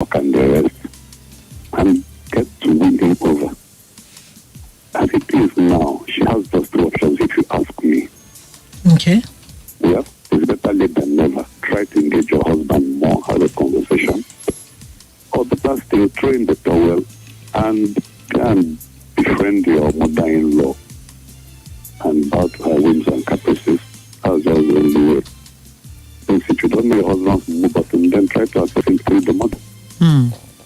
and the rest, and get to win him over. As it is now, she has just two options if you ask me. Okay. Well, it's better late than never. Try to engage your husband more, have a conversation. Or better still, throw in the towel and befriend your mother-in-law and bow to her whims and caprices. That's just the only way. Since if you don't know your husband's move button, then try to access him through the mother.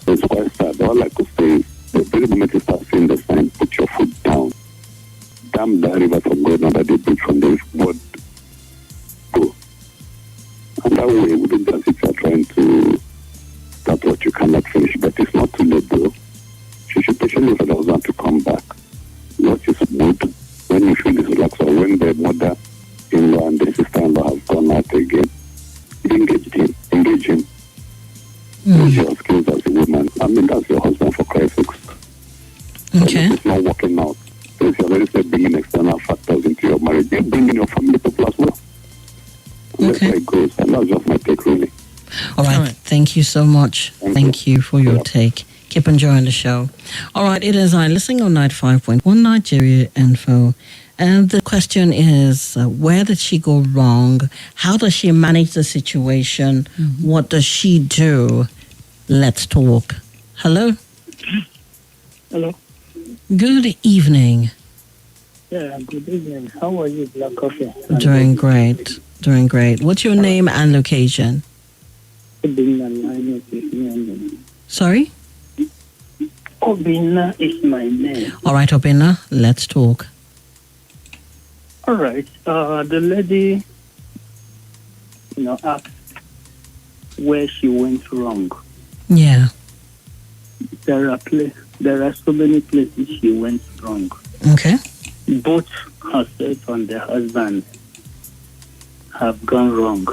It's quite sad. All I could say is, the very moment you start seeing the sign, put your foot down. Damn the river from going under the bridge from the word go. And that way, it wouldn't just if you're trying to start what you cannot finish. But it's not too late though. She should patiently for the husband to come back. What is mood when you feel this relaxed or when the mother-in-law and the sister-in-law have gone out again. Engage him. Use your skills as a woman. I mean, that's your husband for Christ's sake. Okay. It's not working out. Since you're very said bringing external factors into your marriage, you're bringing your family people as well. And that's how it goes. And that's just my take, really. All right. Thank you so much. Thank you for your take. Keep enjoying the show. All right. It is I listening on 95.1 Nigeria Info. And the question is, where did she go wrong? How does she manage the situation? What does she do? Let's talk. Hello? Hello. Good evening. Yeah, good evening. How are you, BlaqCoffee? Doing great. Doing great. What's your name and location? Sorry? Obina is my name. All right, Obina, let's talk. All right. The lady, asked where she went wrong. Yeah. There are so many places she went wrong. Okay. Both herself and the husband have gone wrong.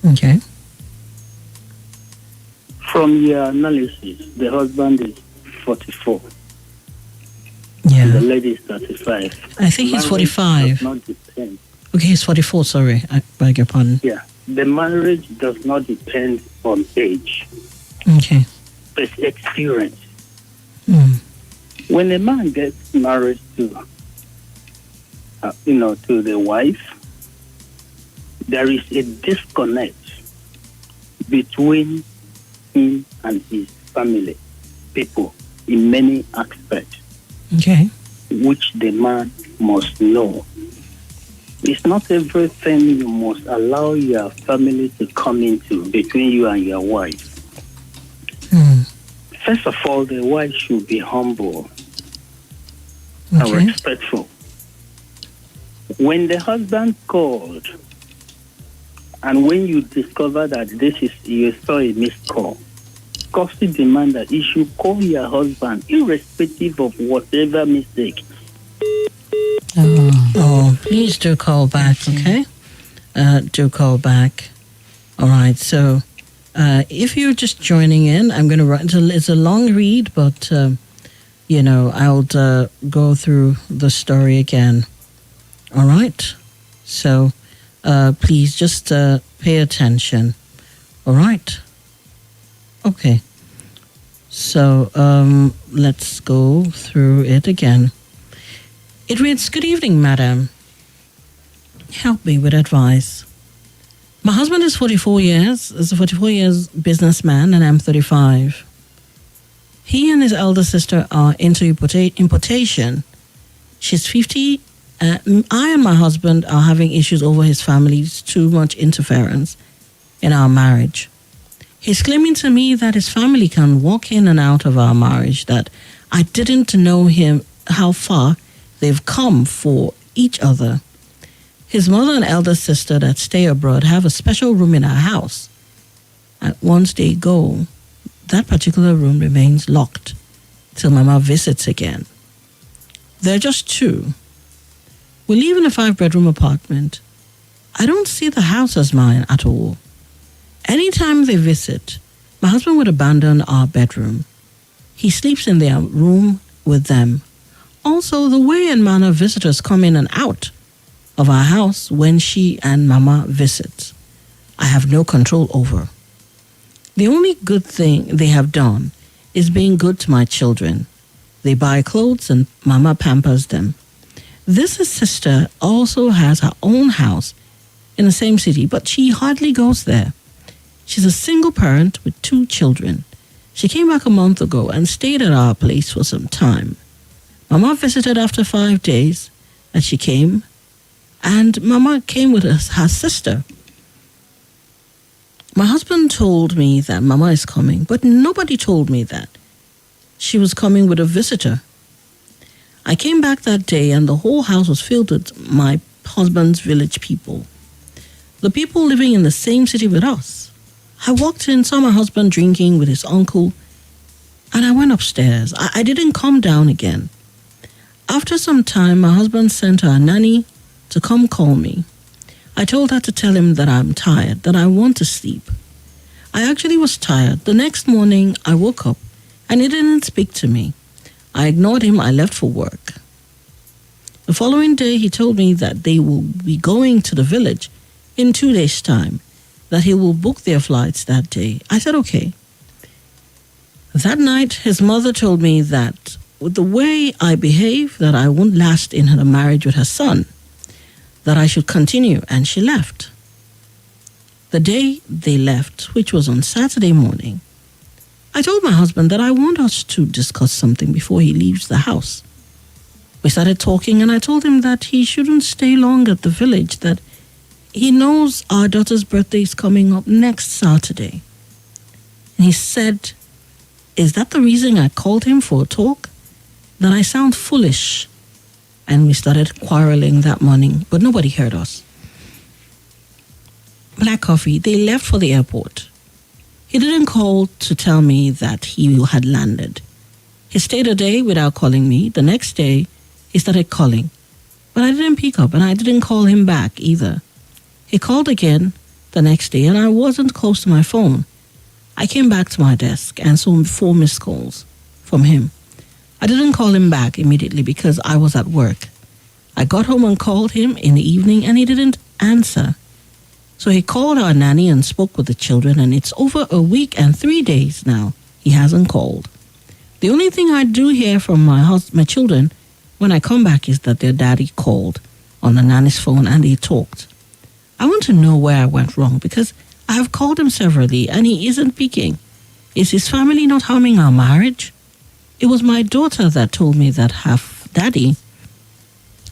Okay. From your analysis, the husband is 44. Yeah. And the lady is 35. I think he's 45. Does not depend. Okay, he's 44, sorry. I beg your pardon. Yeah. The marriage does not depend on age. Okay. It's experience. When a man gets married to the wife, there is a disconnect between him and his family, people, in many aspects. Okay. Which the man must know. It's not everything you must allow your family to come into between you and your wife. First of all, the wife should be humble and respectful. When the husband called, and when you discover that you saw a missed call, Coffee demand that you should call your husband, irrespective of whatever mistake. Please do call back, okay? Do call back. All right, so if you're just joining in, I'm going to write, it's a long read, but, I'll go through the story again. All right? So please just pay attention. All right? Okay. So let's go through it again. It reads, "Good evening, madam. Help me with advice. My husband is 44 years, is a 44 years businessman, and I'm 35. He and his elder sister are into importation. She's 50. I and my husband are having issues over his family's too much interference in our marriage. He's claiming to me that his family can walk in and out of our marriage, that I didn't know him, how far they've come for each other. His mother and elder sister that stay abroad have a special room in our house. And once they go, that particular room remains locked till Mama visits again. They're just two. We live in a 5-bedroom apartment. I don't see the house as mine at all. Anytime they visit, my husband would abandon our bedroom. He sleeps in their room with them. Also, the way and manner visitors come in and out of our house when she and Mama visit, I have no control over. The only good thing they have done is being good to my children. They buy clothes and mama pampers them. This sister also has her own house in the same city, but she hardly goes there. She's a single parent with 2 children. She came back a month ago and stayed at our place for some time. Mama visited after 5 days that she came, and Mama came with her sister. My husband told me that Mama is coming, but nobody told me that she was coming with a visitor. I came back that day and the whole house was filled with my husband's village people. The people living in the same city with us. I walked in, saw my husband drinking with his uncle, and I went upstairs. I didn't come down again. After some time, my husband sent her nanny to come call me. I told her to tell him that I'm tired, that I want to sleep. I actually was tired. The next morning, I woke up and he didn't speak to me. I ignored him. I left for work. The following day, he told me that they will be going to the village in 2 days' time, that he will book their flights that day. I said, okay. That night, his mother told me that with the way I behave, that I won't last in her marriage with her son, that I should continue, and she left. The day they left, which was on Saturday morning, I told my husband that I want us to discuss something before he leaves the house. We started talking, and I told him that he shouldn't stay long at the village, that he knows our daughter's birthday is coming up next Saturday. And he said, is that the reason I called him for a talk? That I sound foolish. And we started quarreling that morning, but nobody heard us. BlaqCoffee, they left for the airport. He didn't call to tell me that he had landed. He stayed a day without calling me. The next day, he started calling. But I didn't pick up, and I didn't call him back either. He called again the next day, and I wasn't close to my phone. I came back to my desk and saw 4 missed calls from him. I didn't call him back immediately because I was at work. I got home and called him in the evening, and he didn't answer. So he called our nanny and spoke with the children, and it's over a week and 3 days now he hasn't called. The only thing I do hear from my children when I come back is that their daddy called on the nanny's phone and they talked. I want to know where I went wrong because I have called him severally and he isn't picking. Is his family not harming our marriage? It was my daughter that told me that her daddy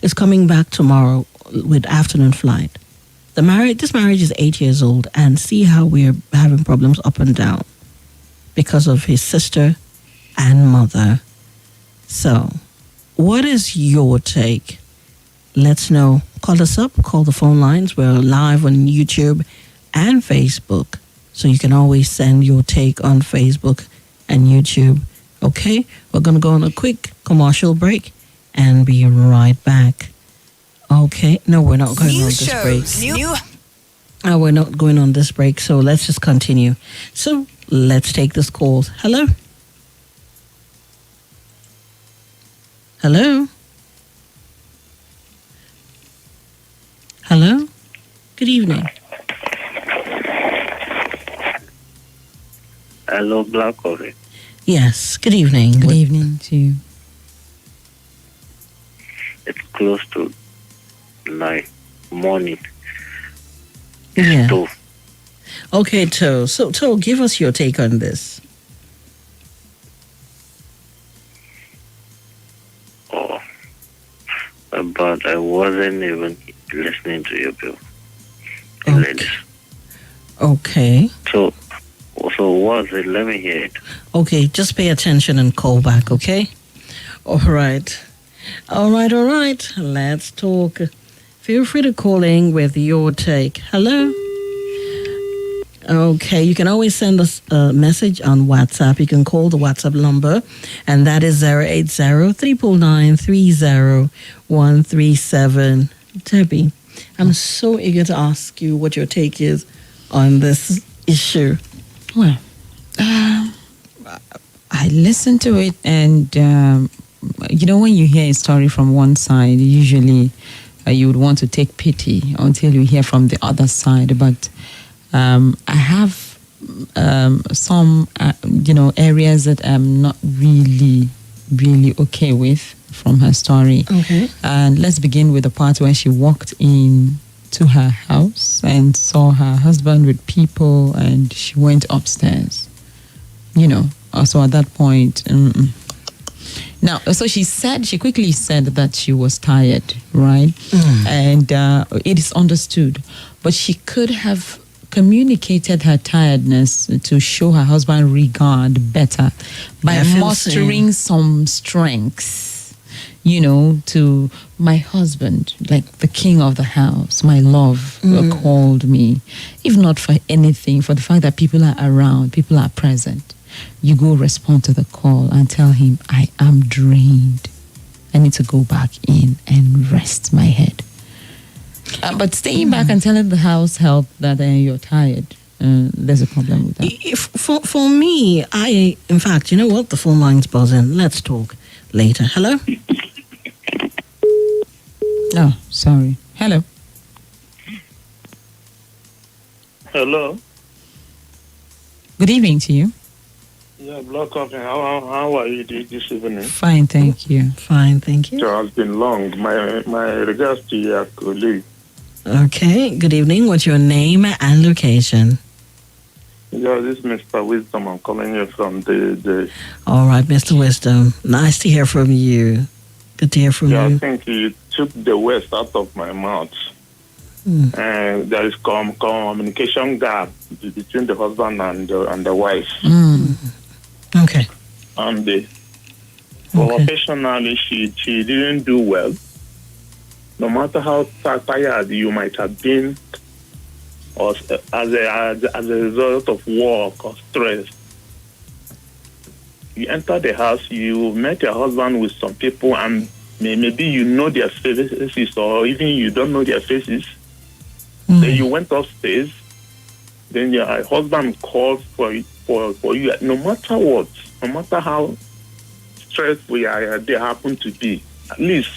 is coming back tomorrow with afternoon flight. This marriage is 8 years old, and see how we're having problems up and down because of his sister and mother. So, what is your take? Let's know. Call us up, call the phone lines. We're live on YouTube and Facebook, so you can always send your take on Facebook and YouTube. Okay, we're going to go on a quick commercial break and be right back. Okay, no, we're not going on this break. We're not going on this break, so let's just continue. So let's take this call. Hello? Hello? Hello? Good evening. Hello, BlaqCoffee. Yes, good evening. Good evening to you. It's close to 9 morning. Yeah. So, Okay, To. So, To, give us your take on this. but I wasn't even listening to you people. Okay. Ladies. Okay. So what's it? Let me hear it. Okay, just pay attention and call back, okay? All right. Let's talk. Feel free to call in with your take. Hello? Okay, you can always send us a message on WhatsApp. You can call the WhatsApp number, and that is 080-399-30137. Debbie, I'm so eager to ask you what your take is on this issue. Well, I listened to it, and when you hear a story from one side, usually you would want to take pity until you hear from the other side. But I have some areas that I'm not really okay with from her story. Okay. And let's begin with the part where she walked in to her house and saw her husband with people, and she went upstairs. Also at that point. Now, so she quickly said that she was tired, right? And it is understood. But she could have communicated her tiredness to show her husband regard better by mustering some strength, to my husband, like the king of the house, my love, called me. If not for anything, for the fact that people are around, people are present, you go respond to the call and tell him, I am drained. I need to go back in and rest my head. But staying back and telling the house help that you're tired, there's a problem with that. For me, in fact, you know what? The phone line's buzzing. Let's talk later. Hello? Oh, sorry. Hello. Hello. Good evening to you. Yeah, BlaqCoffee. How are you this evening? Fine, thank you. Fine, thank you. It has been long. My regards to your colleague. Okay, good evening. What's your name and location? Yeah, this is Mr. Wisdom. I'm calling you from the... All right, Mr. Wisdom. Nice to hear from you. Good to hear from I you. think you took the words out of my mouth. And there is communication gap between the husband and the wife. Okay. And professionally, she didn't do well. No matter how tired you might have been, or as a result of work or stress, you enter the house, you met your husband with some people, and maybe you know their faces, or even you don't know their faces. Then you went upstairs. Then your husband called for you. No matter what, no matter how stressful they happen to be, at least.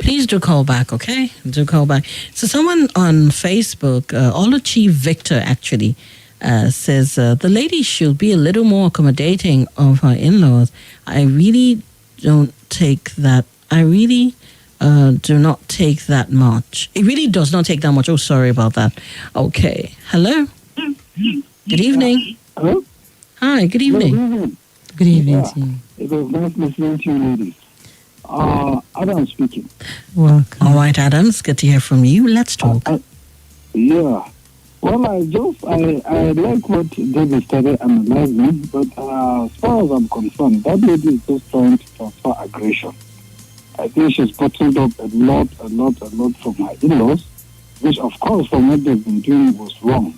Please do call back, okay? Do call back. So someone on Facebook, Oluchi Victor actually says, the lady should be a little more accommodating of her in-laws. I really don't take that. Do not take that much. It really does not take that much. Oh, sorry about that. Okay. Hello? Good evening. Hello? Hi, good evening. Good evening to you. It was nice listening to you ladies. Adam speaking. Welcome. All right, Adams, good to hear from you. Let's talk. Yeah. Well, I like what David started analyzing, but as far as I'm concerned, that lady is just trying to transfer aggression. I think she's bottled up a lot from her in-laws, which of course from what they've been doing was wrong.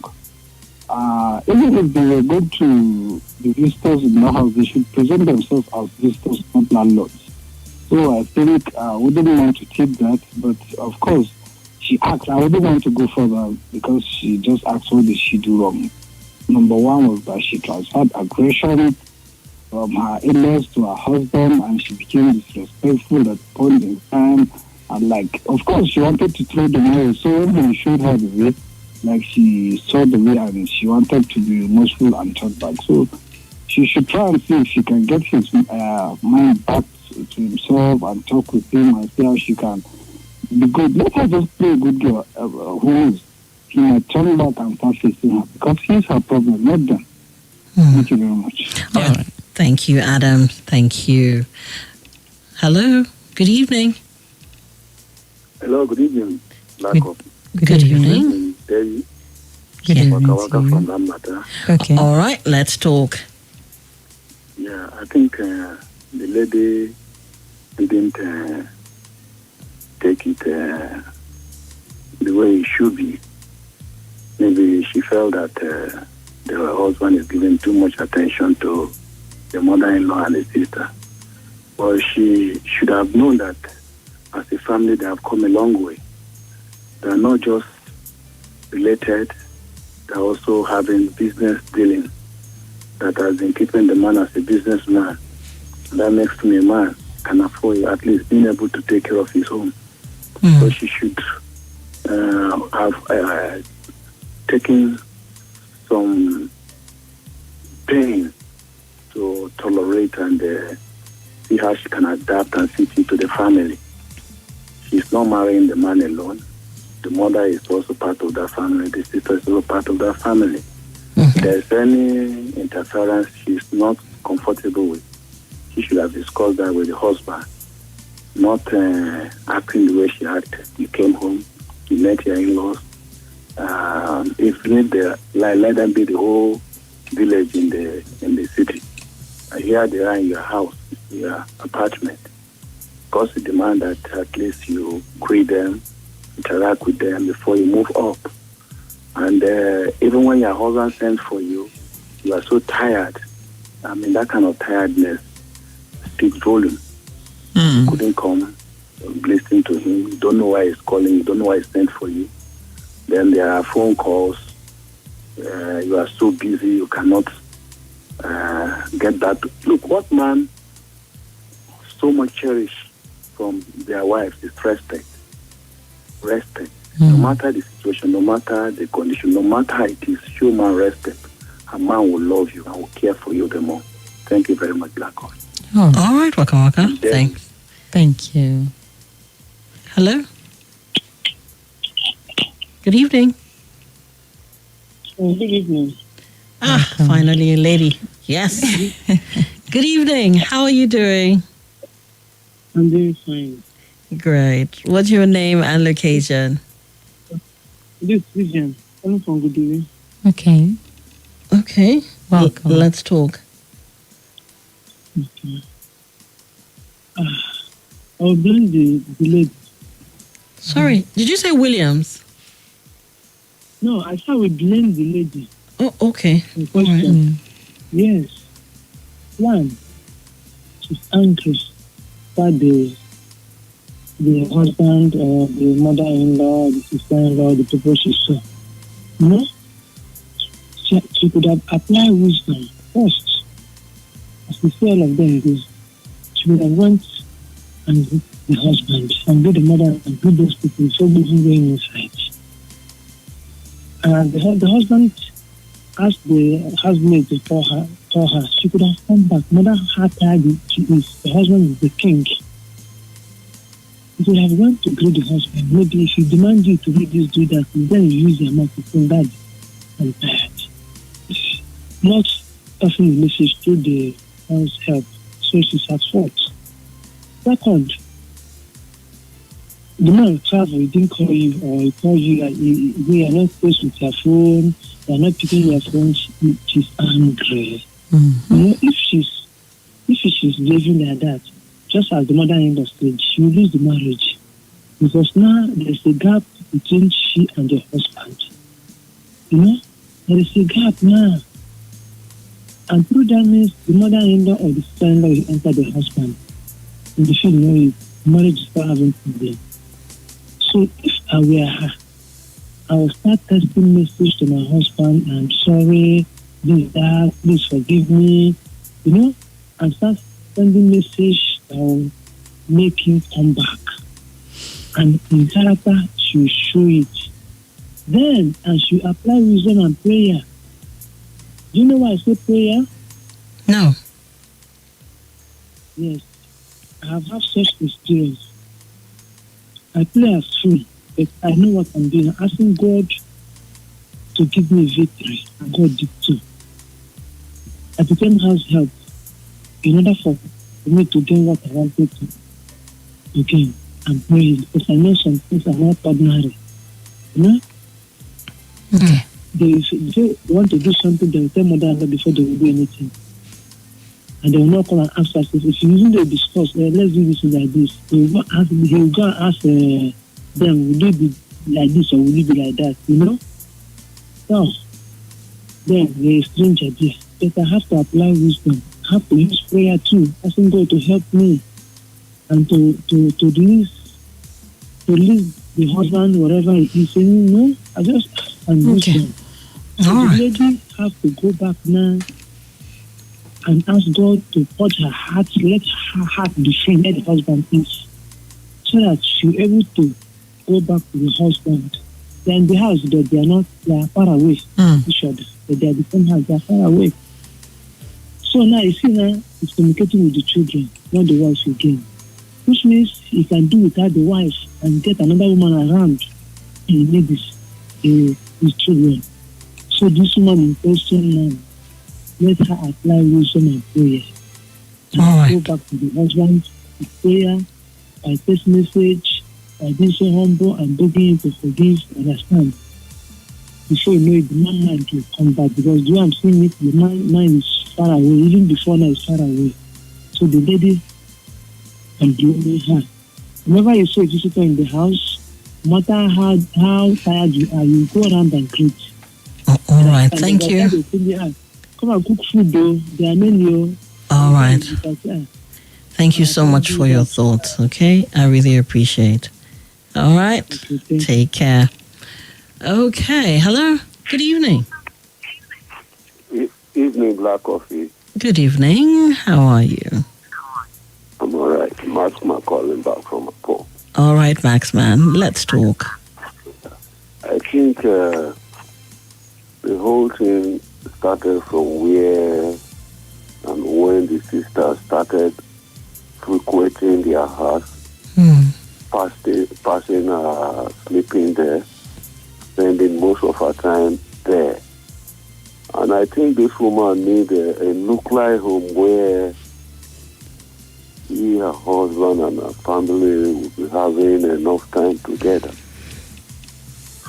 Even if they were good to the visitors in the house, they should present themselves as visitors, not landlords. So I think I wouldn't want to take that, but of course she asked. I wouldn't want to go further because she just asked what did she do wrong. Number one was that she transferred aggression from her in-laws to her husband, and she became disrespectful at point in time. And of course, she wanted to throw the away. So when we showed her the way, she saw the way and she wanted to be remorseful and turn back. So she should try and see if she can get his mind back to himself and talk with him and see how she can be good. Let her just play a good girl who is. He might turn back and start facing her because he's her problem, not them. Thank you very much. All right. Thank you, Adam. Thank you. Hello. Good evening. Hello, good evening. BlaqCoffee. Good evening. Debby. Good evening Waka to you. from that matter. Okay. All right, let's talk. Yeah, I think the lady didn't take it the way it should be. Maybe she felt that the husband is giving too much attention to the mother-in-law and the sister. But she should have known that as a family they have come a long way. They are not just related, they are also having business dealing that has been keeping the man as a businessman. And that makes him a man, can afford at least being able to take care of his own. So she should have taken some pain to tolerate and see how she can adapt and fit into the family. She's not marrying the man alone. The mother is also part of that family. The sister is also part of that family. If there's any interference she's not comfortable with, she should have discussed that with the husband, not acting the way she acted. You came home, you met your in-laws. If you need let them be the whole village in the city. Here they are in your house, your apartment. Because it demands that at least you greet them, interact with them before you move up. And even when your husband sends for you, you are so tired. I mean, that kind of tiredness speaks volume. You couldn't come, listen to him. You don't know why he's calling. You don't know why he sent for you. Then there are phone calls. You are so busy, you cannot get that. Look, what man so much cherish from their wives is respect. Respect. No matter the situation, no matter the condition, no matter how it is, human respect. A man will love you and will care for you the more. Thank you very much, BlaqCoffee. All right, Waka. Thanks. Thank you. Hello? Good evening. Good evening. Finally a lady. Yes. Good evening. How are you doing? I'm doing fine. Great. What's your name and location? This is Vivian. I'm from Goodiri. Okay. Okay. Welcome. Let's talk. Okay. I'll blame the lady. Sorry, did you say Williams? No, I thought we blame the lady. Oh, okay. The All right. question. Yes. One, she's angry that the husband or the mother-in-law, the sister-in-law, the people she saw. No? She could have applied wisdom first. As we see all of them do, she would have went and greet the husband and greet the mother and greet those people so busy going inside. And the husband asked the housemaid to call her. She could have come back. No matter how tired she is, the husband is the king. If you have went to greet the husband, maybe if you demand you to do this, do that, then you use your mouth to say, Daddy, I'm tired. Not passing the message to the house help, so she's at fault. Second, the man travel, he didn't call you, or he called you, like, you are not close with your phone, you are not picking your phone, she's angry. Mm-hmm. You know, if she's behaving like that, just as the mother-in-law said, she will lose the marriage. Because now there's a gap between she and the husband. You know, there is a gap now. And through that means the mother-in-law or the sister-in-law will enter the husband. And if you know it, marriage is not having problem. So if I were her, I will start texting message to my husband, I'm sorry, this, that, please forgive me, you know, and start sending message that will make him come back. And in character, she will show it. Then, and she will apply wisdom and prayer. Do you know why I say prayer? No. Yes. I have had such experience. I play as fool, but I know what I'm doing. I'm asking God to give me victory, and God did too. I became house help in order for me to gain what I wanted to gain and pray, because I know some things are not ordinary. You know? Okay. If they want to do something, they will tell mother before they will do anything. And they will not come and ask us, if you using the discuss, let's do this like this. He will go and ask them, will it be like this or will it be like that, you know? So, then there is strange idea. But I have to apply wisdom. I have to use prayer too, asking God to help me and to release the husband, whatever he is saying, no, I just ask and wisdom. So the lady have to go back now and ask God to touch her heart, let her heart be free, let the husband is, so that she'll able to go back to the husband. They're in the house, but they are far away from each other. but they are the same house, they are far away. So now you see now he's communicating with the children, not the wife again. Which means he can do without the wife and get another woman around. He needs his children. So this woman in question now, let her apply wisdom and prayer. All right. Go back to the husband with prayer, by text message, by being so humble and begging him to forgive, understand. Before you know it, the man mind will come back, because the way I'm seeing it, the mind is far away. Even before now, it's far away. So the lady can blame her. Whenever you see a visitor in the house, no matter how tired you are, you go around and greet. Oh, all right, thank you. Come and cook food, though. There are many. All right. Thank you so much for your thoughts, okay? I really appreciate. All right. Take care. Okay. Hello. Good evening. Evening, Black Coffee. Good evening. How are you? I'm all right. Max calling back from a pool. All right, Max, man. Let's talk. I think the whole thing started from where and when the sister started frequenting their house, passing sleeping there, spending most of her time there. And I think this woman need a nuclear home where he, her husband, and her family will be having enough time together.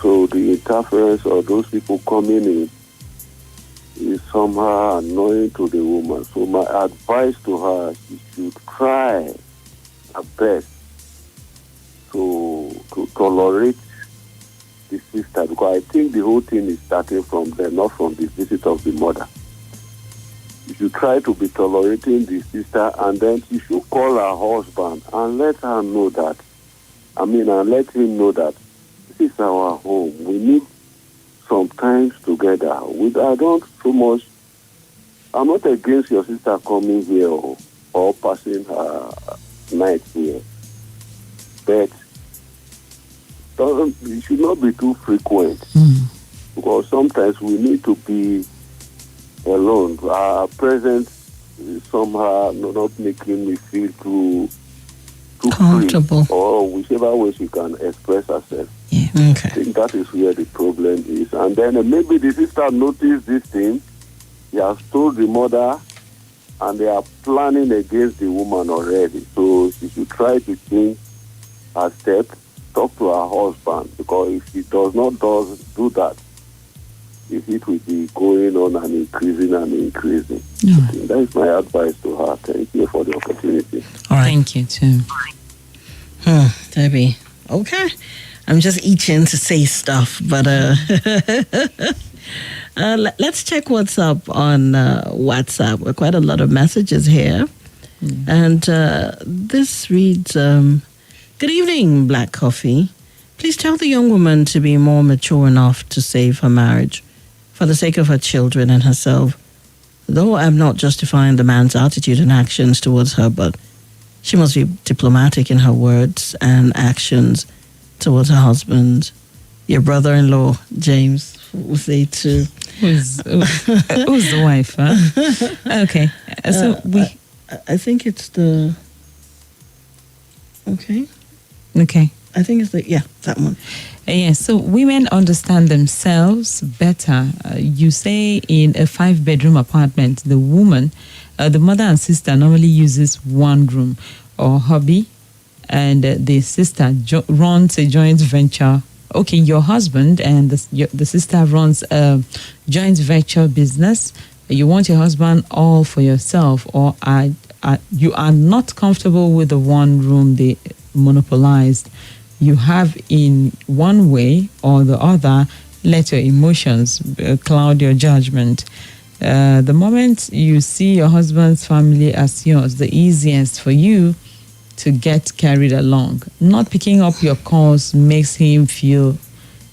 So the interference of those people coming in is somehow annoying to the woman. So my advice to her, she should try her best to tolerate the sister, because I think the whole thing is starting from there, not from the visit of the mother. You should try to be tolerating the sister, and then she should call her husband and let her know that, and let him know that this is our home. We need some time together. I don't so much, I'm not against your sister coming here or passing her night here, but it should not be too frequent, because sometimes we need to be alone. Our presence is somehow not making me feel too comfortable, free, or whichever way she can express herself. Yeah. Okay. I think that is where the problem is. And then maybe the sister noticed this thing. He has told the mother, and they are planning against the woman already. So she should try to change her step, talk to her husband, because if she does not do that, the heat will be going on and increasing and increasing. That is my advice to her. Thank you for the opportunity. All right. Thank you too. Debbie. Okay. I'm just itching to say stuff, but let's check what's up on WhatsApp. There are quite a lot of messages here. And this reads, good evening, Black Coffee. Please tell the young woman to be more mature enough to save her marriage for the sake of her children and herself. Though I'm not justifying the man's attitude and actions towards her, but she must be diplomatic in her words and actions towards her husband. Your brother-in-law, James, will say too. Who's the wife, huh? Okay. So I think it's the... Okay. I think it's that one. So women understand themselves better. You say in a 5-bedroom apartment, the woman, the mother and sister normally uses one room or hobby, and the sister runs a joint venture. Okay, your husband and the sister runs a joint venture business. You want your husband all for yourself, or you are not comfortable with the one room they monopolized. You have in one way or the other let your emotions cloud your judgment. The moment you see your husband's family as yours, the easiest for you to get carried along. Not picking up your calls makes him feel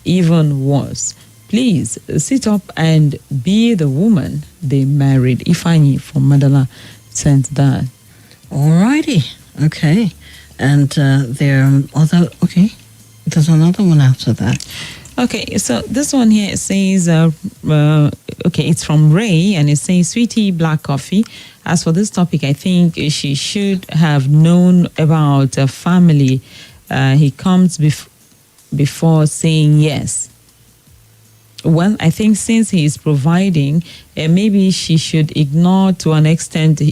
even worse. Please sit up and be the woman they married. Ifeanyi from Madala sent that. Alrighty. Okay. And there are there's another one after that. Okay, so this one here says, okay, it's from Ray, and it says, "Sweetie, black coffee. As for this topic, I think she should have known about a family. He comes before saying yes. Well, I think since he is providing, maybe she should ignore to an extent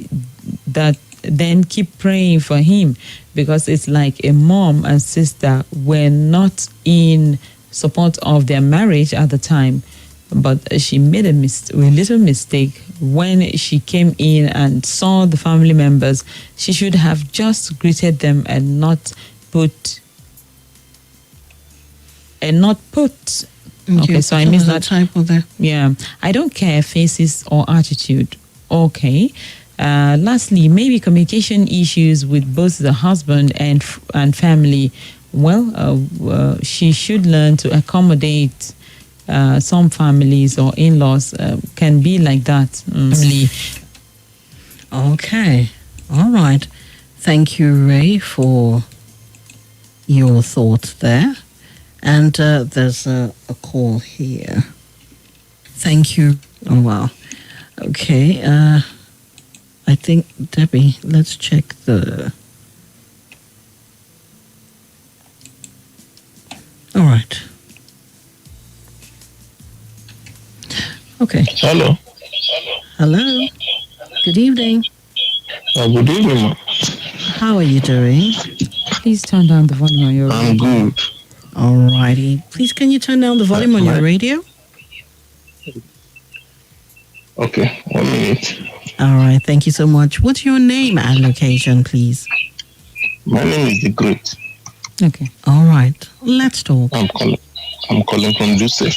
that, then keep praying for him, because it's like a mom and sister were not in support of their marriage at the time, but she made a little mistake when she came in and saw the family members. She should have just greeted them and not put. Okay, so I missed that typo there. Yeah, I don't care faces or attitude. Okay. Lastly, maybe communication issues with both the husband and family. Well, she should learn to accommodate. Some families or in-laws can be like that. Okay, all right. Thank you, Ray, for your thoughts there. And there's a call here. Thank you. Oh, wow. Okay, I think, Debbie, let's check the... All right. Okay. Hello. Hello. Good evening. Good evening, ma'am. How are you doing? Please turn down the volume on your radio. I'm good. All righty. Please, can you turn down the volume on your radio? Okay, 1 minute. All right. Thank you so much. What's your name and location, please? My name is The Great. Okay. All right. Let's talk. I'm calling from Joseph.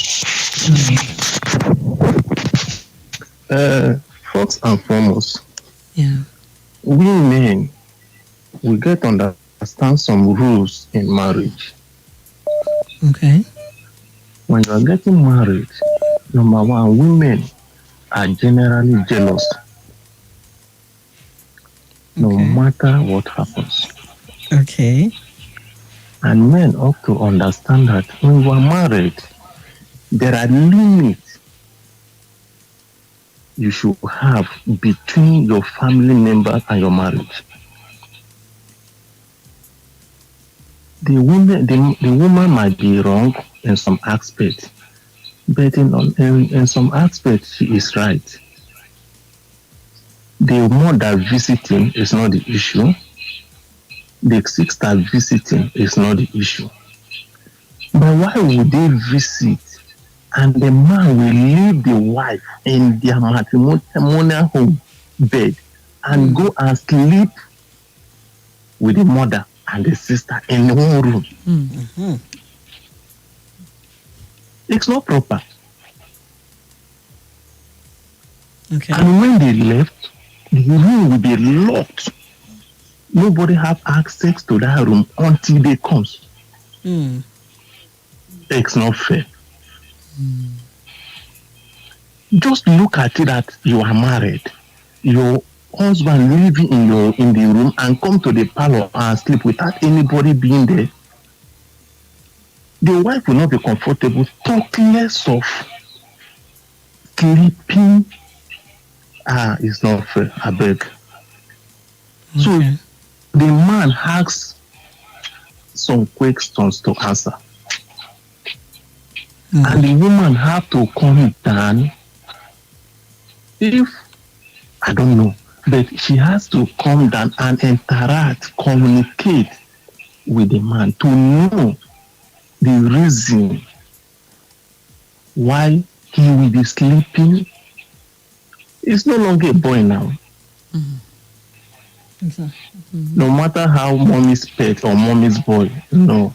First and foremost, Yeah. we men, we get to understand some rules in marriage. Okay. When you are getting married, number one, women are generally jealous. No matter what happens. Okay. And men ought to understand that when you are married, there are limits you should have between your family members and your marriage. The woman might be wrong in some aspects, but in some aspects she is right. The mother visiting is not the issue. The sister visiting is not the issue. But why would they visit and the man will leave the wife in their matrimonial home bed and go and sleep with the mother and the sister in one room? Mm-hmm. It's not proper. Okay. And when they left, the room will be locked. Nobody have access to that room until they come. It's not fair. Just look at it that you are married. Your husband living in the room and come to the parlor and sleep without anybody being there. The wife will not be comfortable. Talk less of sleeping. It's not fair. I beg. So the man has some questions to answer. And the woman have to come down. If, I don't know, but she has to come down and interact, communicate with the man to know the reason why he will be sleeping. It's no longer a boy now. No matter how mommy's pet or mommy's boy, no.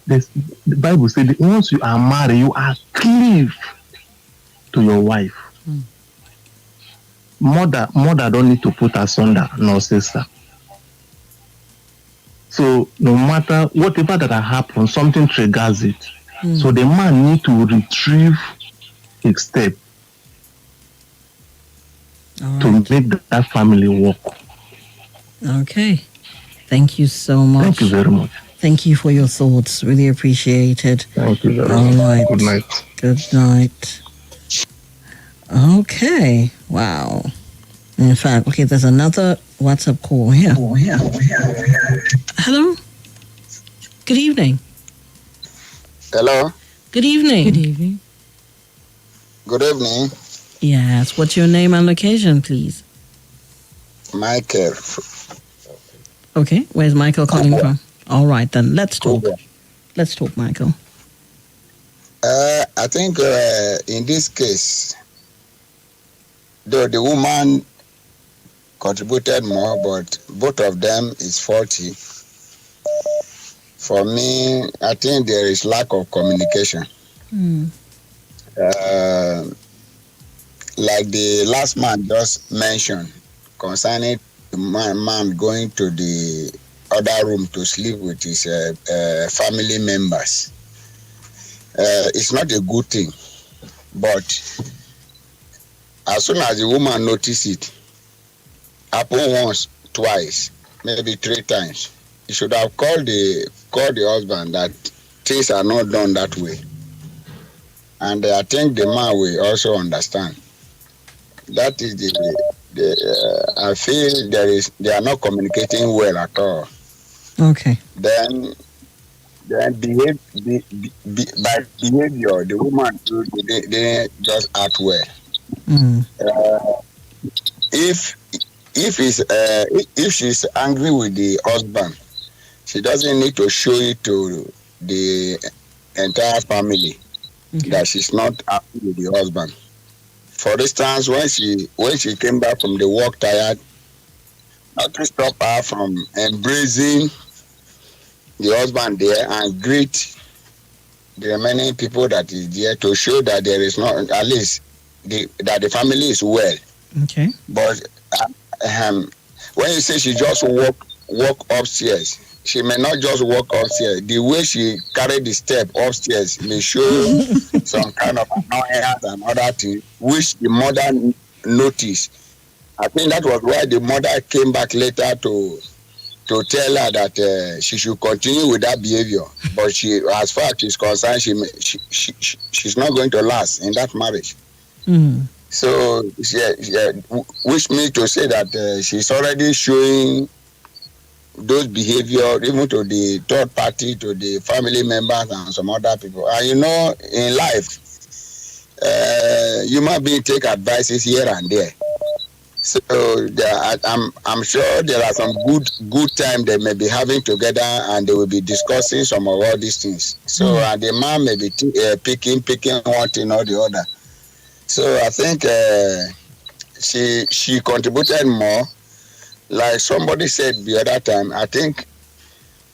The Bible says that once you are married, you are cleave to your wife. Mother don't need to put asunder, no sister. So no matter whatever that happens, something triggers it. So the man need to retrieve his step to make that family work. Okay. Thank you so much. Thank you very much. Thank you for your thoughts. Really appreciate it. Thank you very All much. right. Good night. Good night. Okay. Wow. In fact, okay, there's another WhatsApp call here. Hello? Good evening. Hello. Good evening. Good evening. Good evening. Yes. What's your name and location, please? Michael. Okay. Where's Michael calling from? All right, then. Let's talk. Let's talk, Michael. I think in this case, though the woman contributed more, but both of them is faulty. For me, I think there is lack of communication. Like the last man just mentioned concerning the man going to the other room to sleep with his family members. It's not a good thing, but as soon as the woman notices it, happen once, twice, maybe 3 times, he should have called the husband that things are not done that way. And I think the man will also understand. That is I feel they are not communicating well at all. Okay. Then by behavior, the woman they just act well. If she's angry with the husband, she doesn't need to show it to the entire family that she's not happy with the husband. For instance, when she came back from the work tired, nothing stopped her from embracing the husband there and greet the remaining people that is there to show that there is not, at least that the family is well. Okay. But when you say she just walk upstairs, she may not just walk upstairs. The way she carried the step upstairs may show some kind of annoyance and other things, which the mother noticed. I think that was why the mother came back later to tell her that she should continue with that behavior. But she, as far as she's concerned, she's not going to last in that marriage. So, which means to say that she's already showing those behavior even to the third party, to the family members and some other people. And in life, human beings take advices here and there. So I'm sure there are some good time they may be having together, and they will be discussing some of all these things. So the man may be picking one thing or the other. So I think she contributed more. Like somebody said the other time, I think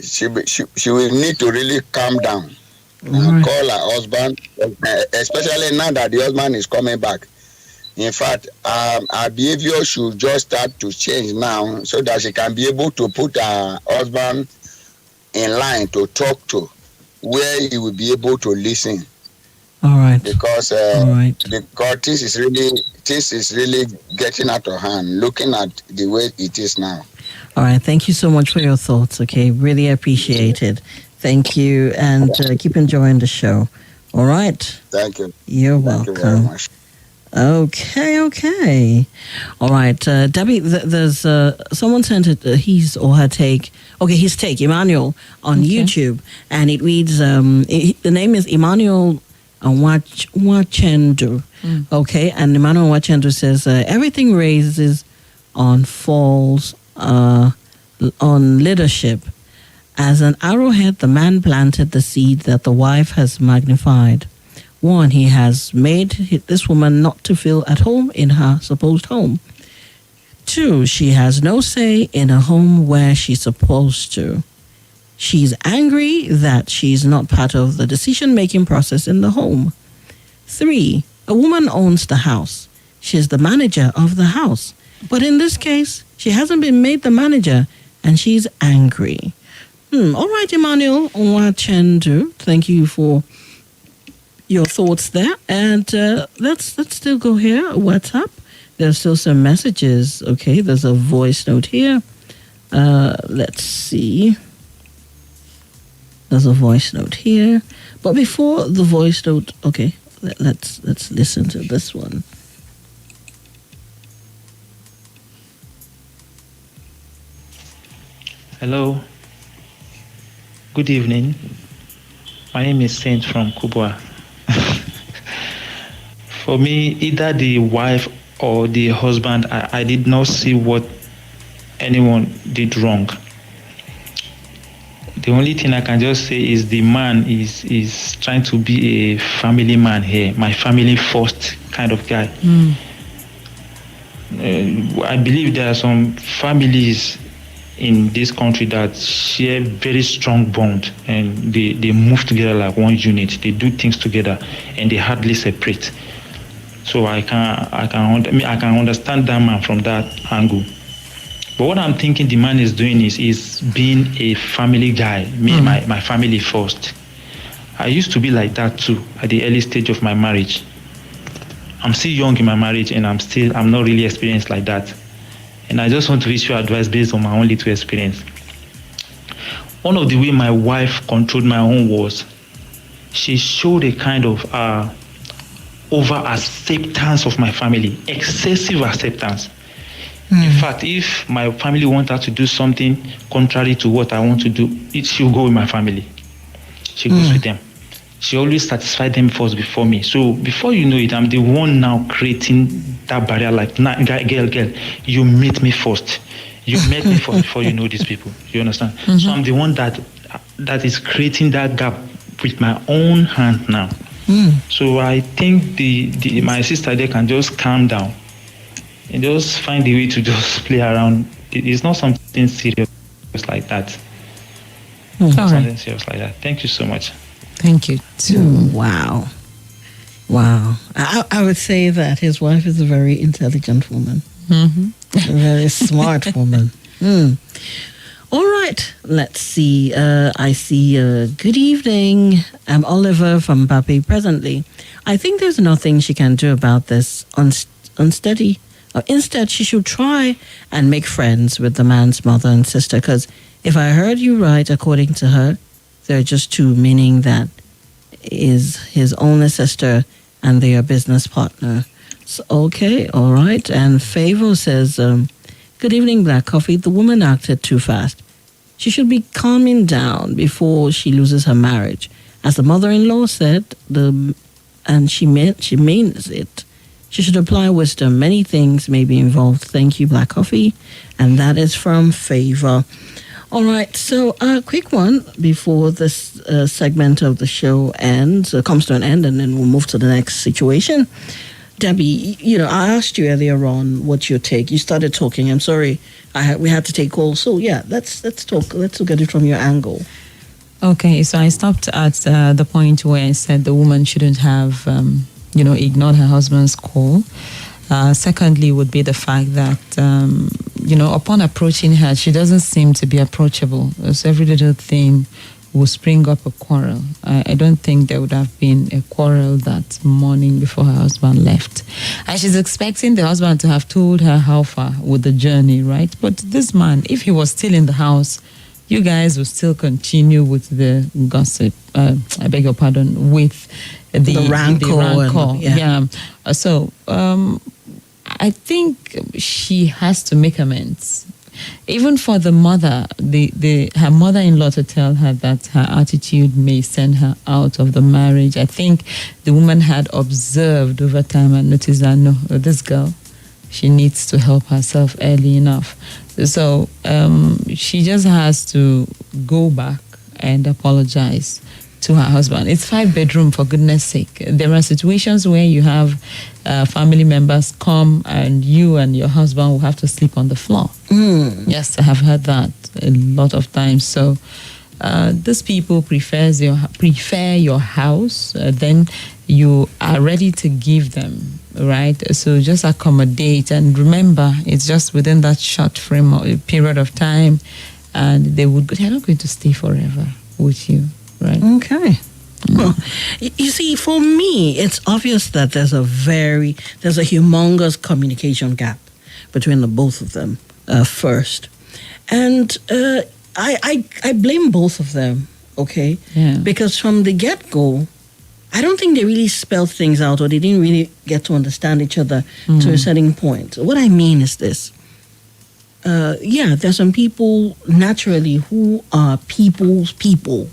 she will need to really calm down and call her husband, especially now that the husband is coming back. In fact, her behavior should just start to change now so that she can be able to put her husband in line to talk to, where he will be able to listen. All right. Because this is really getting out of hand, looking at the way it is now. All right. Thank you so much for your thoughts. Okay. Really appreciate it. Thank you. And keep enjoying the show. All right. Thank you. You're welcome. Thank you very much. Okay. All right. Debbie, there's someone sent it, his or her take. Okay, his take, Emmanuel, on YouTube. And it reads, the name is Emmanuel Wachendu. Okay, and Emmanuel Wachendu says, everything raises on falls on leadership. As an arrowhead, the man planted the seed that the wife has magnified. 1, he has made this woman not to feel at home in her supposed home. 2, she has no say in a home where she's supposed to. She's angry that she's not part of the decision-making process in the home. 3, a woman owns the house. She's the manager of the house. But in this case, she hasn't been made the manager, and she's angry. All right, Emmanuel Wachendu, thank you for your thoughts there. And let's still go here. WhatsApp. There's still some messages. Okay, there's a voice note here. Let's see. There's a voice note here. But before the voice note, okay, let's listen to this one. Hello. Good evening. My name is Saint from Kubwa. For me, either the wife or the husband, I did not see what anyone did wrong. The only thing I can just say is the man is trying to be a family man here, my family first kind of guy. I believe there are some families in this country that share very strong bond, and they move together like one unit. They do things together and they hardly separate. So I can understand that man from that angle. But what I'm thinking the man is doing is being a family guy, me and my family first. I used to be like that too at the early stage of my marriage. I'm still young in my marriage and I'm not really experienced like that. And I just want to issue advice based on my own little experience. One of the way my wife controlled my home was she showed a kind of over acceptance of my family, excessive acceptance. In fact, if my family want her to do something contrary to what I want to do, she'll go with my family. She goes with them. She always satisfies them first before me. So before you know it, I'm the one now creating that barrier. Like, nah, girl, you meet me first. You met me first before you know these people. You understand? So I'm the one that is creating that gap with my own hand now. So I think my sister there can just calm down and just find a way to just play around. It's not something serious like that. Something serious like that. Thank you so much. Thank you too. Wow. I would say that his wife is a very intelligent woman. A very smart woman. All right, let's see. I see. Good evening. I'm Oliver from Bape presently. I think there's nothing she can do about this unsteady. Instead, she should try and make friends with the man's mother and sister, because if I heard you right, according to her, they're just two, meaning that is his only sister and they are business partner. So, okay, all right. And Favor says, good evening, Black Coffee. The woman acted too fast. She should be calming down before she loses her marriage. As the mother-in-law said, and she means it. She should apply wisdom. Many things may be involved. Thank you, Black Coffee. And that is from Favor. All right, so a quick one before this segment of the show comes to an end, and then we'll move to the next situation. Debbie, I asked you earlier on what's your take. You started talking. I'm sorry, we had to take calls. So yeah, let's talk. Let's look at it from your angle. Okay, so I stopped at the point where I said the woman shouldn't have, ignored her husband's call. Secondly, would be the fact that, upon approaching her, she doesn't seem to be approachable. So every little thing will spring up a quarrel. I don't think there would have been a quarrel that morning before her husband left. And she's expecting the husband to have told her how far with the journey, right? But this man, if he was still in the house, you guys will still continue with the gossip. I beg your pardon, with the rancor. Yeah. So I think she has to make amends. Even for the mother, her mother-in-law to tell her that her attitude may send her out of the marriage. I think the woman had observed over time and noticed that, no, this girl, she needs to help herself early enough. So she just has to go back and apologize to her husband. It's 5-bedroom, for goodness sake. There are situations where you have family members come and you and your husband will have to sleep on the floor. Yes, I have heard that a lot of times. So these people prefer your house, then you are ready to give them, right? So just accommodate, and remember, it's just within that short period of time, and they're not going to stay forever with you, right? Okay. Well, you see, for me, it's obvious that there's a humongous communication gap between the both of them first. And I blame both of them okay? Yeah. Because from the get-go, I don't think they really spelled things out, or they didn't really get to understand each other to a certain point. What I mean is this. There's some people naturally who are people's people.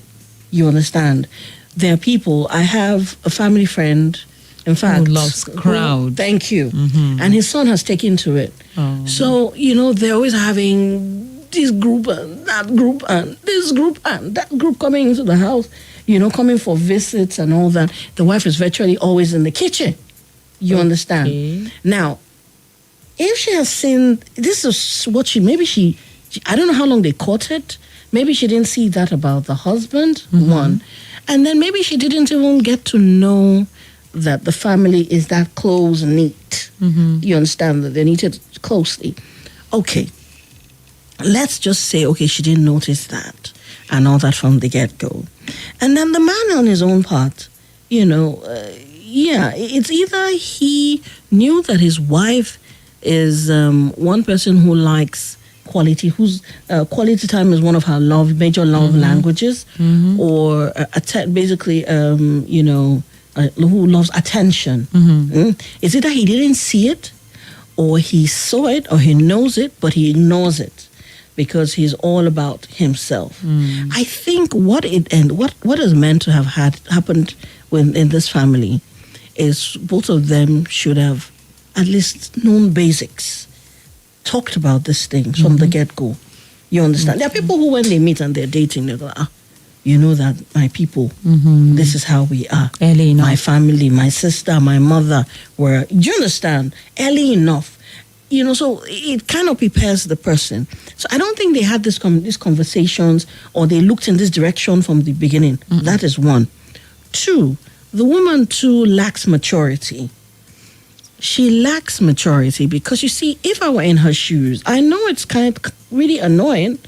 You understand? They're people. I have a family friend, in fact, who loves crowd. Thank you. Mm-hmm. And his son has taken to it. Oh. So, they're always having this group and that group and this group and that group coming into the house, coming for visits and all that. The wife is virtually always in the kitchen. You understand? Now, if she has seen, this is what she, I don't know how long they courted. Maybe she didn't see that about the husband, one. And then maybe she didn't even get to know that the family is that close knit. You understand that they knitted closely. Okay. Let's just say, okay, she didn't notice that and all that from the get-go. And then the man on his own part, it's either he knew that his wife is one person who likes quality, whose quality time is one of her major love languages, or basically, who loves attention. It's either he didn't see it, or he saw it, or he knows it, but he ignores it because he's all about himself. I think what is meant to have happened in this family is both of them should have at least known basics, talked about these things from the get-go. You understand? There are people who, when they meet and they're dating, they go, you know that my people, this is how we are. Early enough. My family, my sister, my mother were, do you understand? Early enough. So it kind of prepares the person. So I don't think they had these conversations, or they looked in this direction from the beginning. That is one. Two, the woman too lacks maturity. She lacks maturity because, you see, if I were in her shoes, I know it's kind of really annoying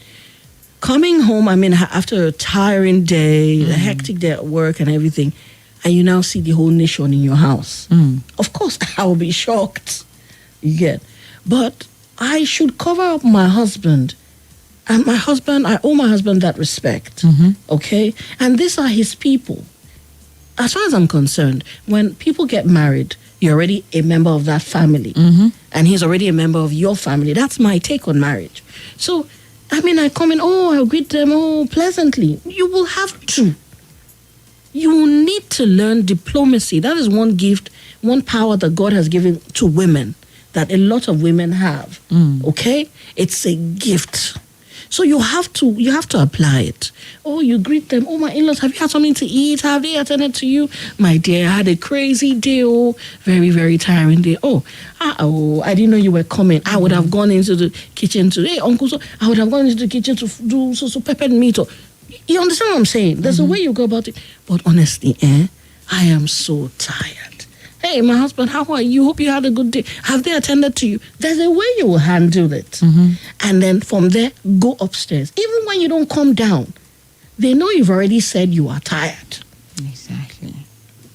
coming home, after a tiring day, a hectic day at work and everything, and you now see the whole nation in your house. Of course, I will be shocked. You get? But I should cover up my husband. And I owe my husband that respect. Okay? And these are his people. As far as I'm concerned, when people get married, you're already a member of that family. And he's already a member of your family. That's my take on marriage. So, I come in, I greet them, pleasantly. You will have to. You will need to learn diplomacy. That is one gift, one power that God has given to women that a lot of women have. Okay? It's a gift. So you have to apply it. You greet them. My in-laws, have you had something to eat? Have they attended to you? My dear, I had a crazy day. Very, very tiring day. I didn't know you were coming. I would have gone into the kitchen today, Uncle. So I would have gone into the kitchen to do so peppered meat. You understand what I'm saying? There's a way you go about it. But honestly, I am so tired. Hey, my husband, how are you? Hope you had a good day. Have they attended to you? There's a way you will handle it. And then from there, go upstairs. Even when you don't come down, they know you've already said you are tired. Exactly.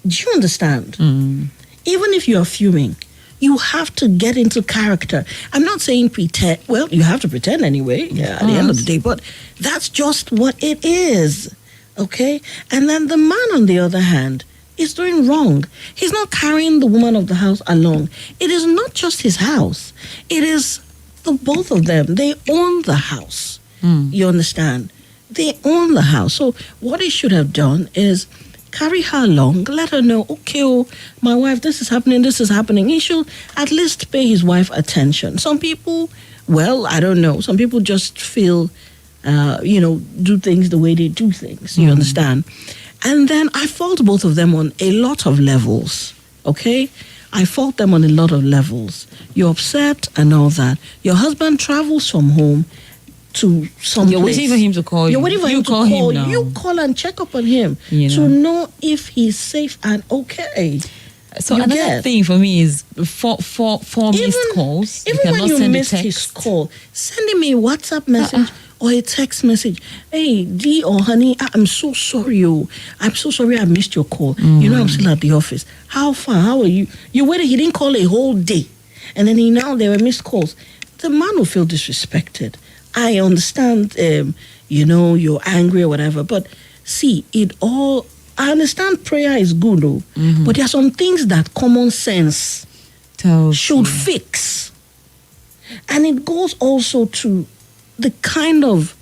Do you understand? Even if you are fuming, you have to get into character. I'm not saying pretend. Well, you have to pretend anyway, at the end of the day. But that's just what it is. Okay? And then the man, on the other hand, is doing wrong. He's not carrying the woman of the house along. It is not just his house. It is the both of them. They own the house. You understand? They own the house. So what he should have done is carry her along, let her know, okay, my wife, this is happening. He should at least pay his wife attention. Some people, I don't know. Some people just feel, do things the way they do things. You understand? And then I fault both of them on a lot of levels, okay? I fault them on a lot of levels. You're upset and all that. Your husband travels from home to some You're place. waiting for him to call you. You're waiting for him to call him now. You call and check up on him to know if he's safe and okay. So another thing for me is four missed calls. Even when you missed his call, send him a WhatsApp message or a text message. Hey, D or honey, I'm so sorry. I'm so sorry I missed your call. I'm still at the office. How far? How are you? You waited. He didn't call a whole day. And then there were missed calls. The man will feel disrespected. I understand, you're angry or whatever, but See, I understand prayer is good, though, but there are some things that common sense should fix. And it goes also to the kind of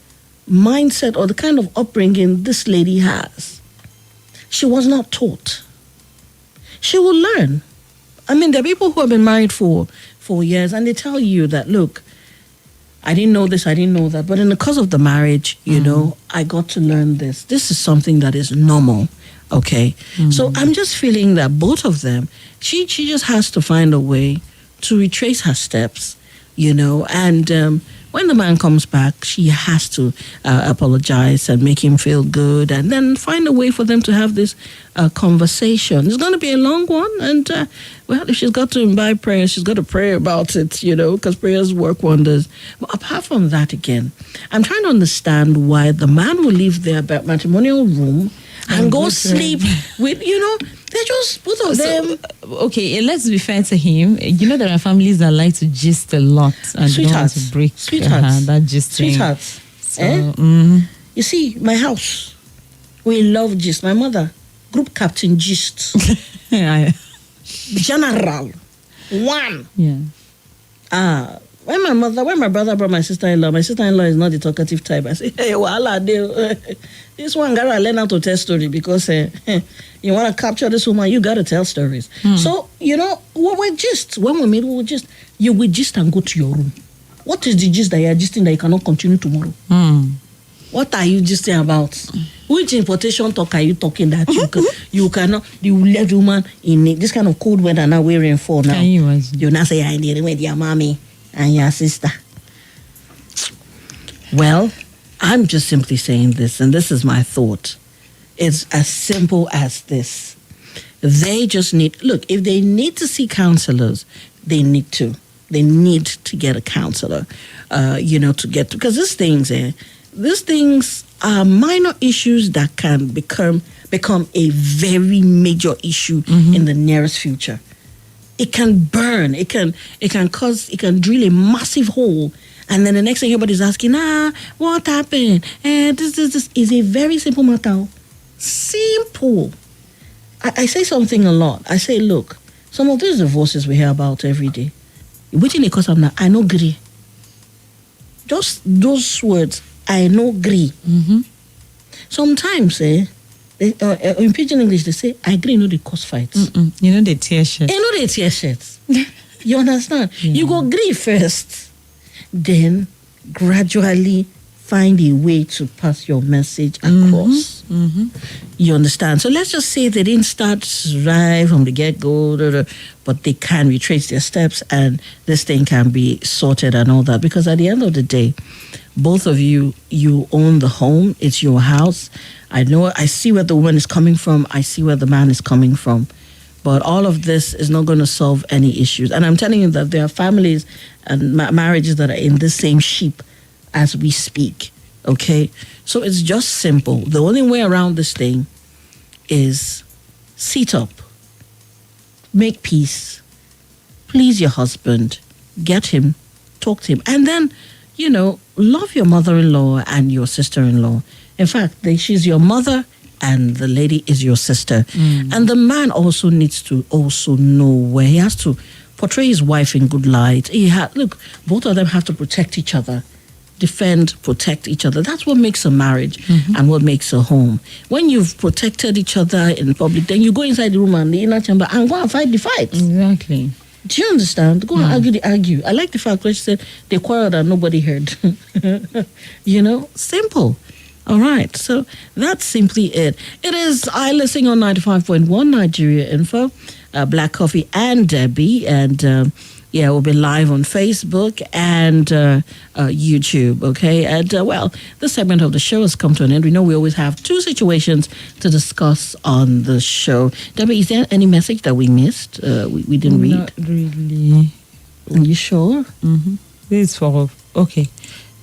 mindset or the kind of upbringing this lady has. She was not taught. She will learn. I mean, there are people who have been married for 4 years and they tell you that, look, I didn't know this, I didn't know that. But in the course of the marriage, you know, I got to learn this. This is something that is normal, okay? So I'm just feeling that both of them, she just has to find a way to retrace her steps, you know, and when the man comes back, she has to apologize and make him feel good and then find a way for them to have this conversation. It's going to be a long one. And, well, if she's got to imbibe prayer, she's got to pray about it, you know, because prayers work wonders. But apart from that, again, I'm trying to understand why the man will leave their matrimonial room and go sleep with, you know, they're just both of them. Okay, let's be fair to him. You know, there are families that like to gist a lot and don't want to break that gisting. Sweethearts. So, you see, my house, we love gist. My mother, group captain gist. General. One. Yeah. When my brother brought my sister-in-law is not the talkative type. I say, hey, voila, this one gotta learn how to tell story because you want to capture this woman, you gotta tell stories. So, you know, we gist. When we meet, we gist. You will gist and go to your room. What is the gist that you are gisting that you cannot continue tomorrow? What are you gisting about? Which importation talk are you talking that you cannot, you let woman in this kind of cold weather now wearing for now? Can you imagine? You not say, I need with your mommy and your sister. Well, I'm just simply saying this, and this is my thought. It's as simple as this. They just need, look, if they need to see counselors, they need to. They need to get a counselor, you know, to get, because these things are minor issues that can become a very major issue in the nearest future. It can burn. It can drill a massive hole. And then the next thing everybody's asking, what happened? This is a very simple matter. Simple. I say something a lot. I say, look, some of these divorces we hear about every day, waiting because I'm not, I no agree. Just those words, I no agree. Sometimes, in pidgin English, they say, I agree, no, they cause fights. You know, they tear shit. You know, they tear shit. You understand? Yeah. You go agree first, then gradually find a way to pass your message across. You understand? So let's just say they didn't start right from the get-go, but they can retrace their steps and this thing can be sorted and all that. Because at the end of the day, both of you own the home. It's your house. I see where the woman is coming from. I see where the man is coming from. But all of this is not going to solve any issues. And I'm telling you that there are families and marriages that are in the same sheep as we speak. Okay? So it's just simple. The only way around this thing is sit up, make peace, please your husband, get him, talk to him. And then, you know, love your mother-in-law and your sister-in-law. In fact, she's your mother and the lady is your sister. And the man also needs to also know where he has to portray his wife in good light. Look, both of them have to protect each other, defend, protect each other. That's what makes a marriage and what makes a home. When you've protected each other in public, then you go inside the room and the inner chamber and go and fight the fight. Exactly. Do you understand? Go and argue. I like the fact that she said they quarreled and nobody heard. You know, simple. All right, so that's simply it. It is I Listen on 95.1 Nigeria Info, Black Coffee and Debby, and we'll be live on Facebook and YouTube, okay? And, well, this segment of the show has come to an end. We know we always have two situations to discuss on the show. Debby, is there any message that we missed, we didn't read? Not really. Are you sure? This is for, okay.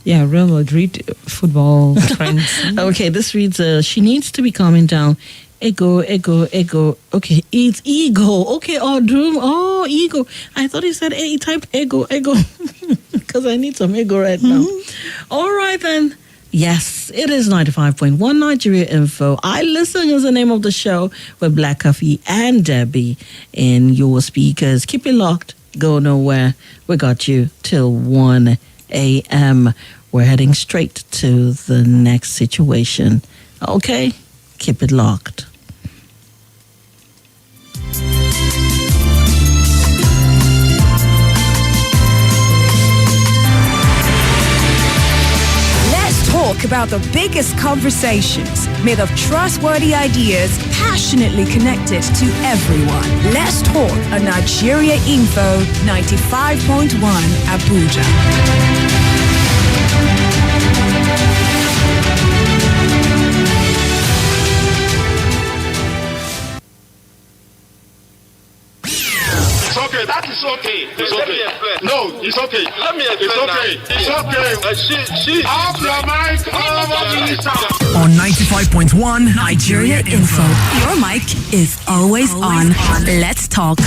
Yeah, Real Madrid football friends. Okay, this reads, she needs to be calming down. Ego. Okay, it's ego. Okay, ego. I thought he said, he typed ego. Because I need some ego right now. All right, then. Yes, it is 95.1 Nigeria Info. I Listen is the name of the show with BlaqCoffee and Debby in your speakers. Keep it locked. Go nowhere. We got you till 1 a.m. We're heading straight to the next situation. Okay? Keep it locked. Talk about the biggest conversations made of trustworthy ideas passionately connected to everyone. Let's talk on Nigeria Info 95.1 Abuja. It's okay. That is okay. It's okay. No, it's okay. Let me explain. It's okay. It's okay. She. Off your mic. On 95.1 Nigeria Info. Your mic is always on. Let's talk.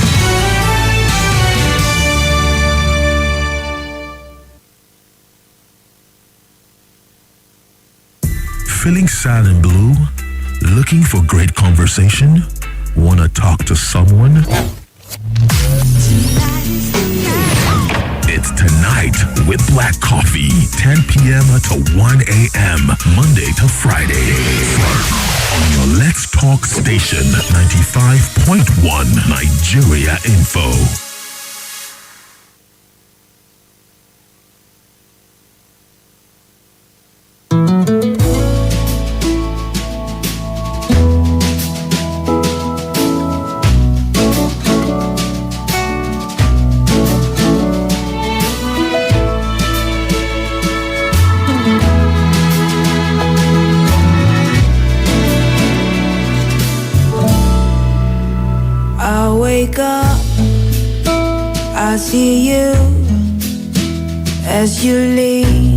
Feeling sad and blue? Looking for great conversation? Wanna talk to someone? It's Tonight with BlaqCoffee, 10 p.m. to 1 a.m., Monday to Friday. On your Let's Talk station, 95.1 Nigeria Info. I see you as you leave